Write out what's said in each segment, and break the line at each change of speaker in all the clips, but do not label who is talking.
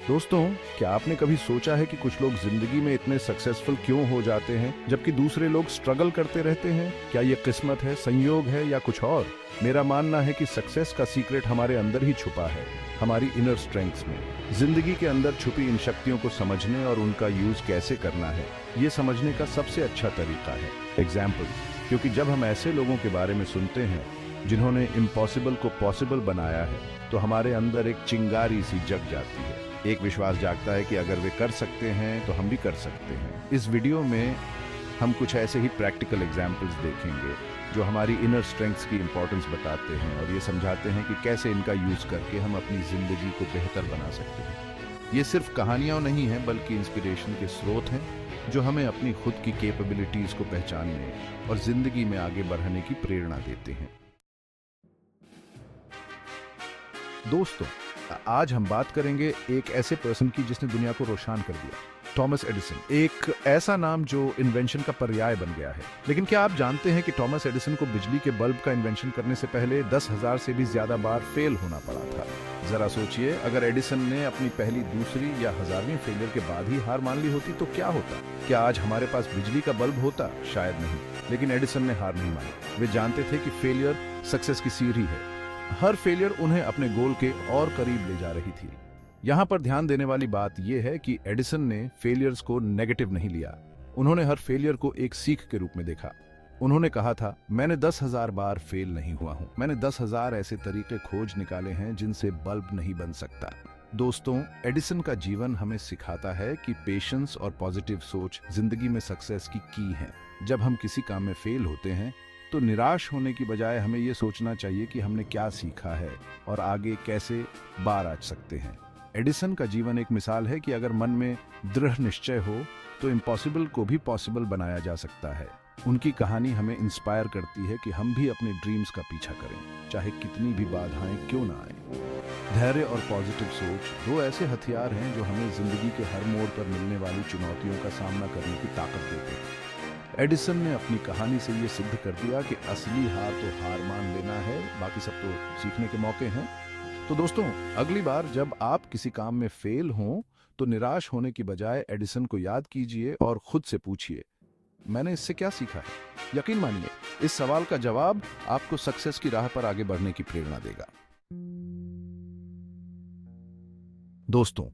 दोस्तों, क्या आपने कभी सोचा है कि कुछ लोग जिंदगी में इतने सक्सेसफुल क्यों हो जाते हैं जबकि दूसरे लोग स्ट्रगल करते रहते हैं? क्या ये किस्मत है, संयोग है या कुछ और? मेरा मानना है कि सक्सेस का सीक्रेट हमारे अंदर ही छुपा है, हमारी इनर स्ट्रेंथ्स में। जिंदगी के अंदर छुपी इन शक्तियों को समझने और उनका यूज कैसे करना है, ये समझने का सबसे अच्छा तरीका है एग्जाम्पल। क्योंकि जब हम ऐसे लोगों के बारे में सुनते हैं जिन्होंने इम्पॉसिबल को पॉसिबल बनाया है, तो हमारे अंदर एक चिंगारी सी जग जाती है। एक विश्वास जागता है कि अगर वे कर सकते हैं तो हम भी कर सकते हैं। इस वीडियो में हम कुछ ऐसे ही प्रैक्टिकल एग्जाम्पल्स देखेंगे जो हमारी इनर स्ट्रेंथ्स की इंपॉर्टेंस बताते हैं और ये समझाते हैं कि कैसे इनका यूज करके हम अपनी जिंदगी को बेहतर बना सकते हैं। ये सिर्फ कहानियां नहीं हैं, बल्कि इंस्पिरेशन के स्रोत हैं जो हमें अपनी खुद की कैपेबिलिटीज को पहचानने और जिंदगी में आगे बढ़ने की प्रेरणा देते हैं। दोस्तों, आज हम बात करेंगे एक ऐसे पर्सन की जिसने दुनिया को रोशन कर दिया, थॉमस एडिसन। एक ऐसा नाम जो इन्वेंशन का पर्याय बन गया है। लेकिन क्या आप जानते हैं कि थॉमस एडिसन को बिजली के बल्ब का इन्वेंशन करने से पहले 10,000 से भी ज्यादा बार फेल होना पड़ा था? जरा सोचिए, अगर एडिसन ने अपनी पहली, दूसरी या 1000वीं फेलियर के बाद ही हार मान ली होती तो क्या होता? क्या आज हमारे पास बिजली का बल्ब होता? शायद नहीं। लेकिन एडिसन ने हार नहीं मानी। वे जानते थे कि फेलियर सक्सेस की सीढ़ी है। हर फेलियर उन्हें अपने गोल के और करीब ले जा रही थी। यहां पर ध्यान देने वाली बात यह है कि एडिसन ने फेलियर्स को नेगेटिव नहीं लिया। उन्होंने हर फेलियर को एक सीख के रूप में देखा। उन्होंने कहा था, मैंने 10,000 बार फेल नहीं हुआ हूं। मैंने 10,000 ऐसे तरीके खोज निकाले हैं जिनसे बल्ब नहीं बन सकता। दोस्तों, एडिसन का जीवन हमें सिखाता है कि पेशेंस और पॉजिटिव सोच जिंदगी में सक्सेस की है। जब हम किसी काम में फेल होते हैं तो निराश होने की बजाय हमें यह सोचना चाहिए कि हमने क्या सीखा है और आगे कैसे बार आ सकते हैं। एडिसन का जीवन एक मिसाल है कि अगर मन में दृढ़ निश्चय हो तो इम्पॉसिबल को भी पॉसिबल बनाया जा सकता है। उनकी कहानी हमें इंस्पायर करती है कि हम भी अपने ड्रीम्स का पीछा करें, चाहे कितनी भी बाधाएं क्यों ना आए। धैर्य और पॉजिटिव सोच दो ऐसे हथियार हैं जो हमें जिंदगी के हर मोड़ पर मिलने वाली चुनौतियों का सामना करने की ताकत देते हैं। एडिसन ने अपनी कहानी से ये सिद्ध कर दिया कि असली हार तो हार मान लेना है, बाकी सब तो सीखने के मौके हैं। तो दोस्तों, अगली बार जब आप किसी काम में फेल हों तो निराश होने की बजाय एडिसन को याद कीजिए और खुद से पूछिए, मैंने इससे क्या सीखा है? यकीन मानिए, इस सवाल का जवाब आपको सक्सेस की राह पर आगे बढ़ने की प्रेरणा देगा। दोस्तों,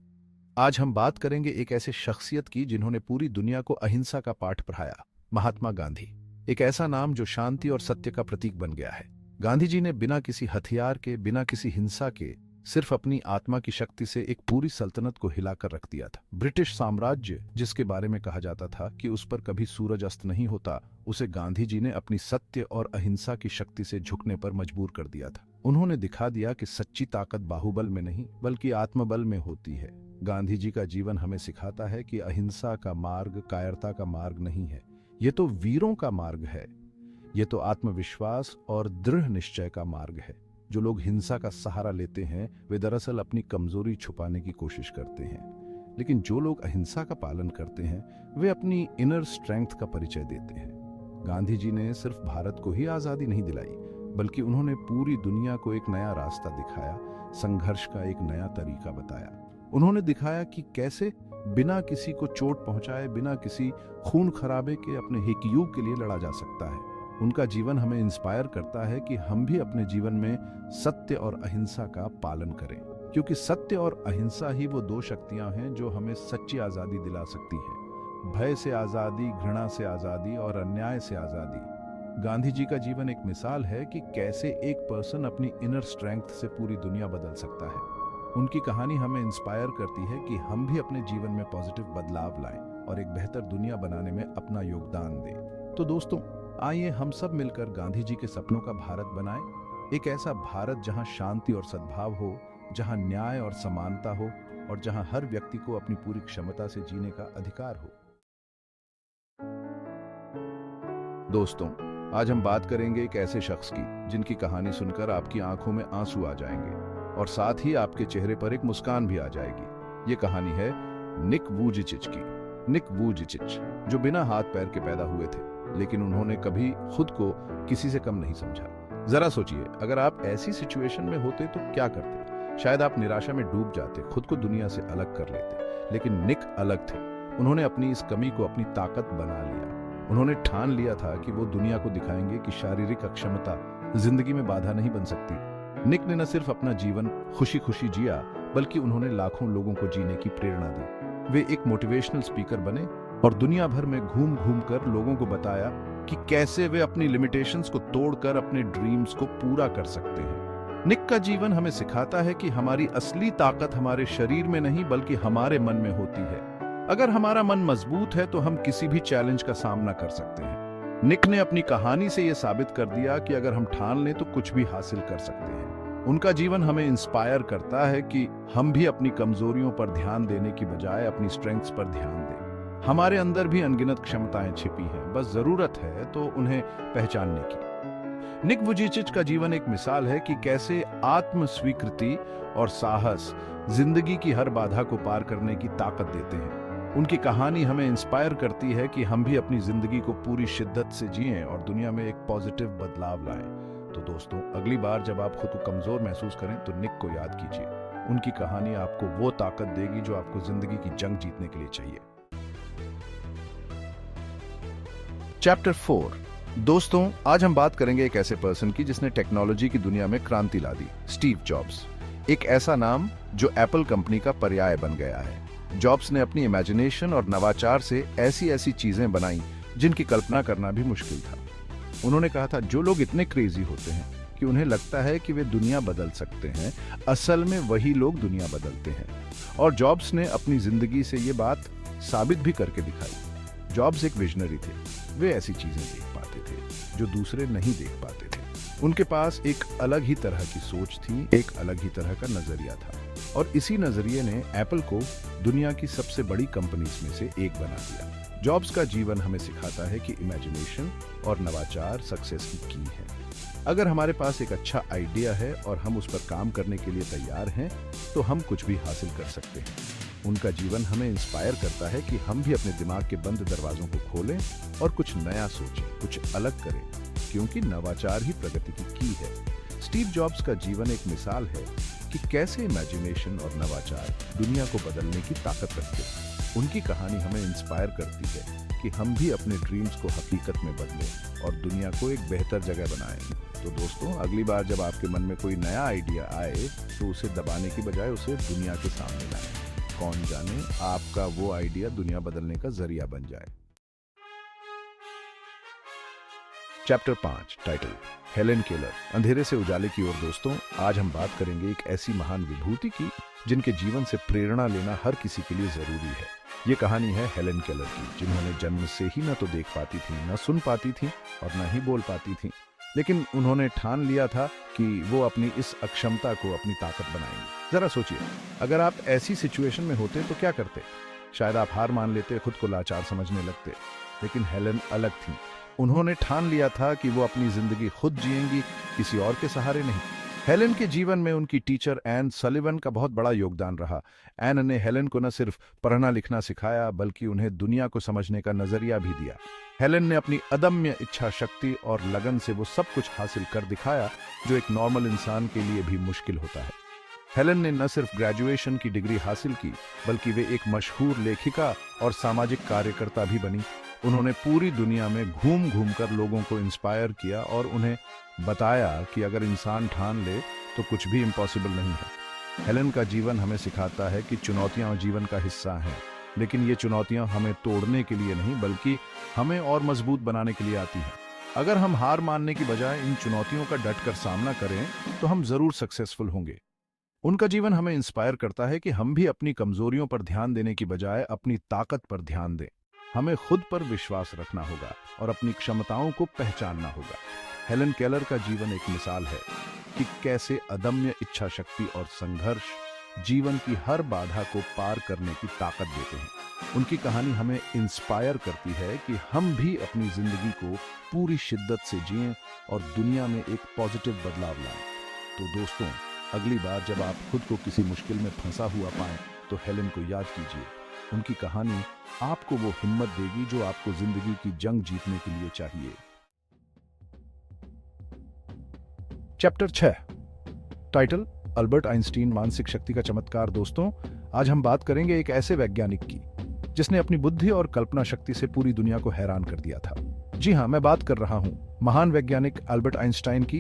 आज हम बात करेंगे एक ऐसे शख्सियत की जिन्होंने पूरी दुनिया को अहिंसा का पाठ पढ़ाया, महात्मा गांधी। एक ऐसा नाम जो शांति और सत्य का प्रतीक बन गया है। गांधी जी ने बिना किसी हथियार के, बिना किसी हिंसा के, सिर्फ अपनी आत्मा की शक्ति से एक पूरी सल्तनत को हिलाकर रख दिया था। ब्रिटिश साम्राज्य, जिसके बारे में कहा जाता था कि उस पर कभी सूरज अस्त नहीं होता, उसे गांधी जी ने अपनी सत्य और अहिंसा की शक्ति से झुकने पर मजबूर कर दिया था। उन्होंने दिखा दिया कि सच्ची ताकत बाहुबल में नहीं बल्कि आत्मबल में होती है। गांधी जी का जीवन हमें सिखाता है कि अहिंसा का मार्ग कायरता का मार्ग नहीं है, ये तो वीरों का मार्ग है। ये तो आत्मविश्वास और दृढ़ निश्चय का मार्ग है। जो लोग हिंसा का सहारा लेते हैं वे दरअसल अपनी कमजोरी छुपाने की कोशिश करते हैं, लेकिन जो लोग अहिंसा का पालन करते हैं वे अपनी इनर स्ट्रेंथ का परिचय देते हैं। गांधी जी ने सिर्फ भारत को ही आजादी नहीं दिलाई, बल्कि उन्होंने पूरी दुनिया को एक नया रास्ता दिखाया, संघर्ष का एक नया तरीका बताया। उन्होंने दिखाया कि कैसे बिना किसी को चोट पहुंचाए, बिना किसी खून खराबे के अपने एक युग के लिए लड़ा जा सकता है। उनका जीवन हमें इंस्पायर करता है कि हम भी अपने जीवन में सत्य और अहिंसा का पालन करें, क्योंकि सत्य और अहिंसा ही वो दो शक्तियां हैं जो हमें सच्ची आजादी दिला सकती हैं। भय से आजादी, घृणा से आजादी और अन्याय से आजादी। गांधी जी का जीवन एक मिसाल है कि कैसे एक पर्सन अपनी इनर स्ट्रेंथ से पूरी दुनिया बदल सकता है। उनकी कहानी हमें इंस्पायर करती है कि हम भी अपने जीवन में पॉजिटिव बदलाव लाएं और एक बेहतर दुनिया बनाने में अपना योगदान दें। तो दोस्तों, आइए हम सब मिलकर गांधी जी के सपनों का भारत बनाएं। एक ऐसा भारत जहां शांति और सद्भाव हो, जहां न्याय और समानता हो और जहां हर व्यक्ति को अपनी पूरी क्षमता से जीने का अधिकार हो। दोस्तों, आज हम बात करेंगे एक ऐसे शख्स की जिनकी कहानी सुनकर आपकी आंखों में आंसू आ जाएंगे और साथ ही आपके चेहरे पर एक मुस्कान भी आ जाएगी। ये कहानी है निक वुजिचिच की। निक वुजिचिच, जो बिना हाथ पैर के पैदा हुए थे, लेकिन उन्होंने कभी खुद को किसी से कम नहीं समझा। जरा सोचिए, अगर आप ऐसी सिचुएशन में होते तो क्या करते? शायद आप निराशा में डूब जाते, खुद को दुनिया से अलग कर लेते, लेकिन निक अलग थे। उन्होंने अपनी इस कमी को अपनी ताकत बना लिया। उन्होंने ठान लिया था कि वो दुनिया को दिखाएंगे कि शारीरिक अक्षमता जिंदगी में बाधा नहीं बन सकती। निक ने न सिर्फ अपना जीवन खुशी खुशी जिया, बल्कि उन्होंने लाखों लोगों को जीने की प्रेरणा दी। वे एक मोटिवेशनल स्पीकर बने और दुनिया भर में घूम घूम कर लोगों को बताया कि कैसे वे अपनी लिमिटेशंस को तोड़कर अपने ड्रीम्स को पूरा कर सकते हैं। निक का जीवन हमें सिखाता है कि हमारी असली ताकत हमारे शरीर में नहीं, बल्कि हमारे मन में होती है। अगर हमारा मन मजबूत है तो हम किसी भी चैलेंज का सामना कर सकते हैं। निक ने अपनी कहानी से यह साबित कर दिया कि अगर हम ठान लें तो कुछ भी हासिल कर सकते हैं। उनका जीवन हमें इंस्पायर करता है कि हम भी अपनी कमजोरियों पर ध्यान देने की बजाय अपनी स्ट्रेंथ्स पर ध्यान दें। हमारे अंदर भी अनगिनत क्षमताएं छिपी हैं, बस जरूरत है तो उन्हें पहचानने की। निक वुजिचिच का जीवन एक मिसाल है कि कैसे आत्म स्वीकृति और साहस जिंदगी की हर बाधा को पार करने की ताकत देते हैं। उनकी कहानी हमें इंस्पायर करती है कि हम भी अपनी जिंदगी को पूरी शिद्दत से जिएं और दुनिया में एक पॉजिटिव बदलाव लाएं। तो दोस्तों, अगली बार जब आप खुद को कमजोर महसूस करें तो निक को याद कीजिए। उनकी कहानी आपको वो ताकत देगी जो आपको जिंदगी की जंग जीतने के लिए चाहिए। चैप्टर 4। दोस्तों, आज हम बात करेंगे एक ऐसे पर्सन की जिसने टेक्नोलॉजी की दुनिया में क्रांति ला दी। स्टीव जॉब्स, एक ऐसा नाम जो एप्पल कंपनी का पर्याय बन गया है। जॉब्स ने अपनी इमेजिनेशन और नवाचार से ऐसी ऐसी चीजें बनाई जिनकी कल्पना करना भी मुश्किल था। उन्होंने कहा था, जो लोग इतने क्रेजी होते हैं कि उन्हें लगता है कि वे दुनिया बदल सकते हैं, असल में वही लोग दुनिया बदलते हैं। और जॉब्स ने अपनी जिंदगी से ये बात साबित भी करके दिखाई। जॉब्स एक विजनरी थे। वे ऐसी चीजें देख पाते थे जो दूसरे नहीं देख पाते थे। उनके पास एक अलग ही तरह की सोच थी, एक अलग ही तरह का नजरिया था, और इसी नजरिए ने एप्पल को दुनिया की सबसे बड़ी कंपनीज में से एक बना दिया। जॉब्स का जीवन हमें सिखाता है कि इमेजिनेशन और नवाचार सक्सेस की है। अगर हमारे पास एक अच्छा आइडिया है और हम उस पर काम करने के लिए तैयार हैं, तो हम कुछ भी हासिल कर सकते हैं। उनका जीवन हमें इंस्पायर करता है कि हम भी अपने दिमाग के बंद दरवाजों को खोलें और कुछ नया सोचें, कुछ अलग करें, क्योंकि नवाचार ही प्रगति की है। स्टीव जॉब्स का जीवन एक मिसाल है कि कैसे इमेजिनेशन और नवाचार दुनिया को बदलने की ताकत रखते हैं। उनकी कहानी हमें इंस्पायर करती है कि हम भी अपने ड्रीम्स को हकीकत में बदलें और दुनिया को एक बेहतर जगह बनाएं। तो दोस्तों, अगली बार जब आपके मन में कोई नया आइडिया आए तो उसे दबाने की बजाय उसे दुनिया के सामने लाएं। कौन जाने आपका वो आइडिया दुनिया बदलने का जरिया बन जाए। चैप्टर 5, टाइटल हेलेन केलर, अंधेरे से उजाले की ओर। दोस्तों, आज हम बात करेंगे एक ऐसी महान विभूति की जिनके जीवन से प्रेरणा लेना हर किसी के लिए जरूरी है। ये कहानी है हेलेन केलर की, जिन्होंने जन्म से ही न तो देख पाती थी, न सुन पाती थी और न ही बोल पाती थी, लेकिन उन्होंने ठान लिया था कि वो अपनी इस अक्षमता को अपनी ताकत बनाएंगी। जरा सोचिए, अगर आप ऐसी सिचुएशन में होते तो क्या करते? शायद आप हार मान लेते, खुद को लाचार समझने लगते, लेकिन हेलेन अलग थी। उन्होंने ठान लिया था कि वो अपनी जिंदगी खुद जिएंगी, किसी और के सहारे नहीं। हेलेन के जीवन में उनकी टीचर एन सलिवन का बहुत बड़ा योगदान रहा। एन ने हेलेन को न सिर्फ पढ़ना लिखना सिखाया, बल्कि उन्हें दुनिया को समझने का नजरिया भी दिया। हेलेन ने अपनी अदम्य इच्छा शक्ति और लगन से वो सब कुछ हासिल कर दिखाया जो एक नॉर्मल इंसान के लिए भी मुश्किल होता है। हेलेन ने न सिर्फ ग्रेजुएशन की डिग्री हासिल की, बल्कि वे एक मशहूर लेखिका और सामाजिक कार्यकर्ता भी बनी। उन्होंने पूरी दुनिया में घूम घूम कर लोगों को इंस्पायर किया और उन्हें बताया कि अगर इंसान ठान ले तो कुछ भी इम्पॉसिबल नहीं है। हेलेन का जीवन हमें सिखाता है कि चुनौतियां जीवन का हिस्सा हैं, लेकिन ये चुनौतियां हमें तोड़ने के लिए नहीं, बल्कि हमें और मजबूत बनाने के लिए आती हैं। अगर हम हार मानने की बजाय इन चुनौतियों का डटकर सामना करें तो हम जरूर सक्सेसफुल होंगे। उनका जीवन हमें इंस्पायर करता है कि हम भी अपनी कमजोरियों पर ध्यान देने की बजाय अपनी ताकत पर ध्यान दें। हमें खुद पर विश्वास रखना होगा और अपनी क्षमताओं को पहचानना होगा। हेलेन केलर का जीवन एक मिसाल है कि कैसे अदम्य इच्छा शक्ति और संघर्ष जीवन की हर बाधा को पार करने की ताकत देते हैं। उनकी कहानी हमें इंस्पायर करती है कि हम भी अपनी जिंदगी को पूरी शिद्दत से जिएं और दुनिया में एक पॉजिटिव बदलाव लाएं। तो दोस्तों, अगली बार जब आप खुद को किसी मुश्किल में फंसा हुआ पाएं तो हेलेन को याद कीजिए। उनकी कहानी आपको वो हिम्मत देगी जो आपको जिंदगी की जंग जीतने के लिए चाहिए। चैप्टर 6, टाइटल अल्बर्ट आइंस्टीन मानसिक शक्ति का चमत्कार। दोस्तों, आज हम बात करेंगे एक ऐसे वैज्ञानिक की जिसने अपनी बुद्धि और कल्पना शक्ति से पूरी दुनिया को हैरान कर दिया था। जी हाँ, मैं बात कर रहा हूँ महान वैज्ञानिक अल्बर्ट आइंस्टाइन की।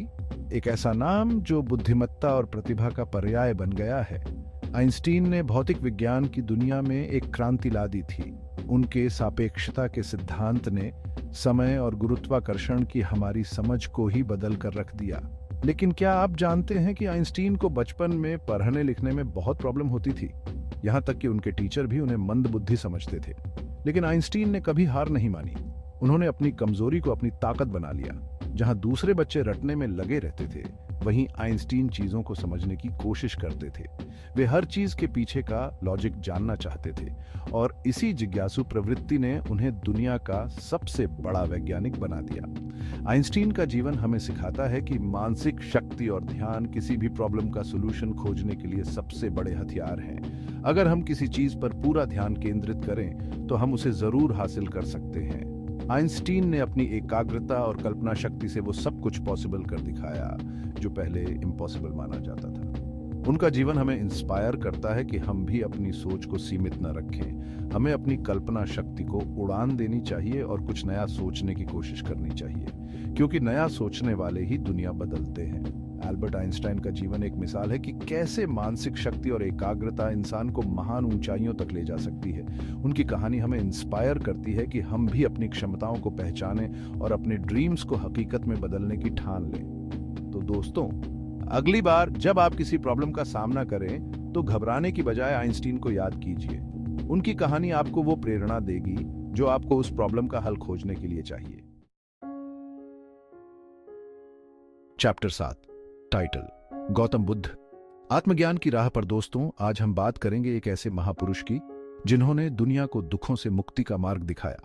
एक ऐसा नाम जो बुद्धिमत्ता और प्रतिभा का पर्याय बन गया है। आइंस्टीन ने भौतिक विज्ञान की दुनिया में एक क्रांति ला दी थी। उनके सापेक्षता के सिद्धांत ने समय और गुरुत्वाकर्षण की हमारी समझ को ही बदल कर रख दिया। लेकिन क्या आप जानते हैं कि आइंस्टीन को बचपन में पढ़ने लिखने में बहुत प्रॉब्लम होती थी। यहाँ तक कि उनके टीचर भी उन्हें मंदबुद्धि समझते थे। लेकिन आइंस्टीन ने कभी हार नहीं मानी। उन्होंने अपनी कमजोरी को अपनी ताकत बना लिया। जहां दूसरे बच्चे रटने में लगे रहते थे, वहीं आइंस्टीन चीजों को समझने की कोशिश करते थे। वे हर चीज के पीछे का लॉजिक जानना चाहते थे और इसी जिज्ञासु प्रवृत्ति ने उन्हें दुनिया का सबसे बड़ा वैज्ञानिक बना दिया। आइंस्टीन का जीवन हमें सिखाता है कि मानसिक शक्ति और ध्यान किसी भी प्रॉब्लम का सलूशन खोजने के लिए सबसे बड़े हथियार हैं। अगर हम किसी चीज पर पूरा ध्यान केंद्रित करें तो हम उसे जरूर हासिल कर सकते हैं। आइंस्टीन ने अपनी एकाग्रता और कल्पना शक्ति से वो सब कुछ पॉसिबल कर दिखाया जो पहले इम्पॉसिबल माना जाता था। उनका जीवन हमें इंस्पायर करता है कि हम भी अपनी सोच को सीमित न रखें। हमें अपनी कल्पना शक्ति को उड़ान देनी चाहिए और कुछ नया सोचने की कोशिश करनी चाहिए, क्योंकि नया सोचने वाले ही दुनिया बदलते हैं। अल्बर्ट आइंस्टाइन का जीवन एक मिसाल है कि कैसे मानसिक शक्ति और एकाग्रता इंसान को महान ऊंचाइयों तक ले जा सकती है। उनकी कहानी हमें इंस्पायर करती है कि हम भी अपनी क्षमताओं को पहचानें और अपने ड्रीम्स को हकीकत में बदलने की ठान लें। तो दोस्तों, अगली बार जब आप किसी प्रॉब्लम का सामना करें तो घबराने की बजाय आइंस्टीन को याद कीजिए। उनकी कहानी आपको वो प्रेरणा देगी जो आपको उस प्रॉब्लम का हल खोजने के लिए चाहिए। चैप्टर 7, टाइटल, गौतम बुद्ध, आत्मज्ञान की राह पर। दोस्तों, आज हम बात करेंगे एक ऐसे महापुरुष की जिन्होंने दुनिया को दुखों से मुक्ति का मार्ग दिखाया।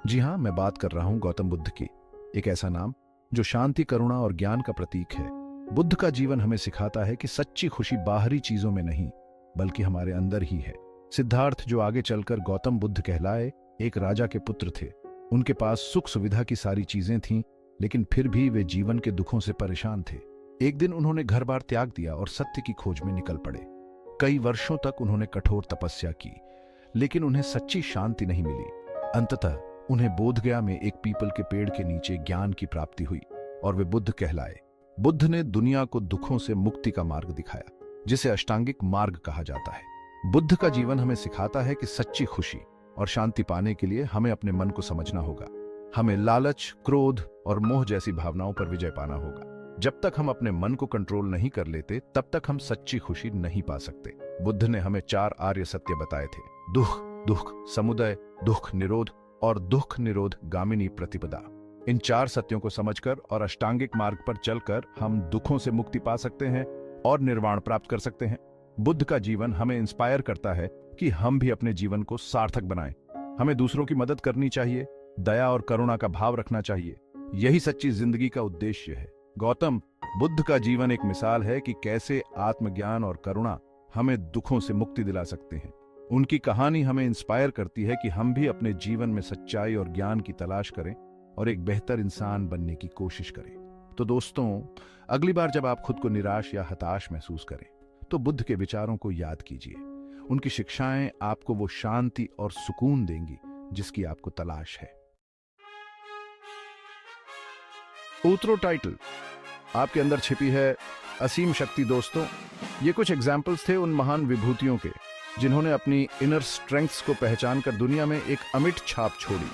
जी हां, मैं बात कर रहा हूं गौतम बुद्ध की। एक ऐसा नाम जो शांति, करुणा और ज्ञान का प्रतीक है। बुद्ध का जीवन हमें सिखाता है कि सच्ची खुशी बाहरी चीजों में नहीं बल्कि हमारे अंदर ही है। सिद्धार्थ, जो आगे चलकर गौतम बुद्ध कहलाए, एक राजा के पुत्र थे। उनके पास सुख सुविधा की सारी चीजें थीं, लेकिन फिर भी वे जीवन के दुखों से परेशान थे। एक दिन उन्होंने घर बार त्याग दिया और सत्य की खोज में निकल पड़े। कई वर्षों तक उन्होंने कठोर तपस्या की, लेकिन उन्हें सच्ची शांति नहीं मिली। अंततः उन्हें बोधगया में एक पीपल के पेड़ के नीचे ज्ञान की प्राप्ति हुई और वे बुद्ध कहलाए। बुद्ध ने दुनिया को दुखों से मुक्ति का मार्ग दिखाया, जिसे अष्टांगिक मार्ग कहा जाता है। बुद्ध का जीवन हमें सिखाता है कि सच्ची खुशी और शांति पाने के लिए हमें अपने मन को समझना होगा। हमें लालच, क्रोध और मोह जैसी भावनाओं पर विजय पाना होगा। जब तक हम अपने मन को कंट्रोल नहीं कर लेते, तब तक हम सच्ची खुशी नहीं पा सकते। बुद्ध ने हमें 4 आर्य सत्य बताए थे: दुख, दुख समुदय, दुख निरोध और दुख निरोध गामिनी प्रतिपदा। इन 4 सत्यों को समझकर और अष्टांगिक मार्ग पर चलकर हम दुखों से मुक्ति पा सकते हैं और निर्वाण प्राप्त कर सकते हैं। बुद्ध का जीवन हमें इंस्पायर करता है कि हम भी अपने जीवन को सार्थक बनाएं। हमें दूसरों की मदद करनी चाहिए, दया और करुणा का भाव रखना चाहिए। यही सच्ची जिंदगी का उद्देश्य है। गौतम बुद्ध का जीवन एक मिसाल है कि कैसे आत्मज्ञान और करुणा हमें दुखों से मुक्ति दिला सकते हैं। उनकी कहानी हमें इंस्पायर करती है कि हम भी अपने जीवन में सच्चाई और ज्ञान की तलाश करें और एक बेहतर इंसान बनने की कोशिश करें। तो दोस्तों, अगली बार जब आप खुद को निराश या हताश महसूस करें, तो बुद्ध के विचारों को याद कीजिए। उनकी शिक्षाएं आपको वो शांति और सुकून देंगी जिसकी आपको तलाश है। उत्तरो टाइटल, आपके अंदर छिपी है असीम शक्ति। दोस्तों, ये कुछ एग्जाम्पल्स थे उन महान विभूतियों के जिन्होंने अपनी इनर स्ट्रेंथ्स को पहचान कर दुनिया में एक अमिट छाप छोड़ी।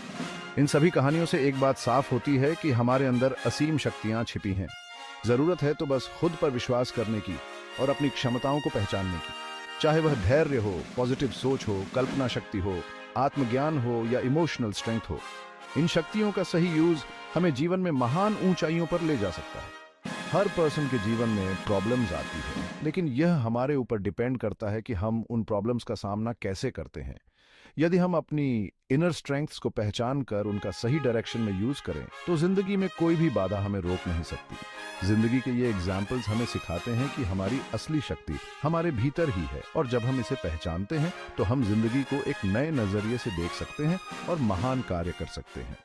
इन सभी कहानियों से एक बात साफ होती है कि हमारे अंदर असीम शक्तियां छिपी हैं। जरूरत है तो बस खुद पर विश्वास करने की और अपनी क्षमताओं को पहचानने की। चाहे वह धैर्य हो, पॉजिटिव सोच हो, कल्पना शक्ति हो, आत्मज्ञान हो या इमोशनल स्ट्रेंथ हो, इन शक्तियों का सही यूज हमें जीवन में महान ऊंचाइयों पर ले जा सकता है। हर पर्सन के जीवन में प्रॉब्लम्स आती है, लेकिन यह हमारे ऊपर डिपेंड करता है कि हम उन प्रॉब्लम्स का सामना कैसे करते हैं। यदि हम अपनी इनर स्ट्रेंथ्स को पहचान कर उनका सही डायरेक्शन में यूज करें, तो जिंदगी में कोई भी बाधा हमें रोक नहीं सकती। जिंदगी के ये एग्जाम्पल्स हमें सिखाते हैं कि हमारी असली शक्ति हमारे भीतर ही है, और जब हम इसे पहचानते हैं तो हम जिंदगी को एक नए नजरिए से देख सकते हैं और महान कार्य कर सकते हैं।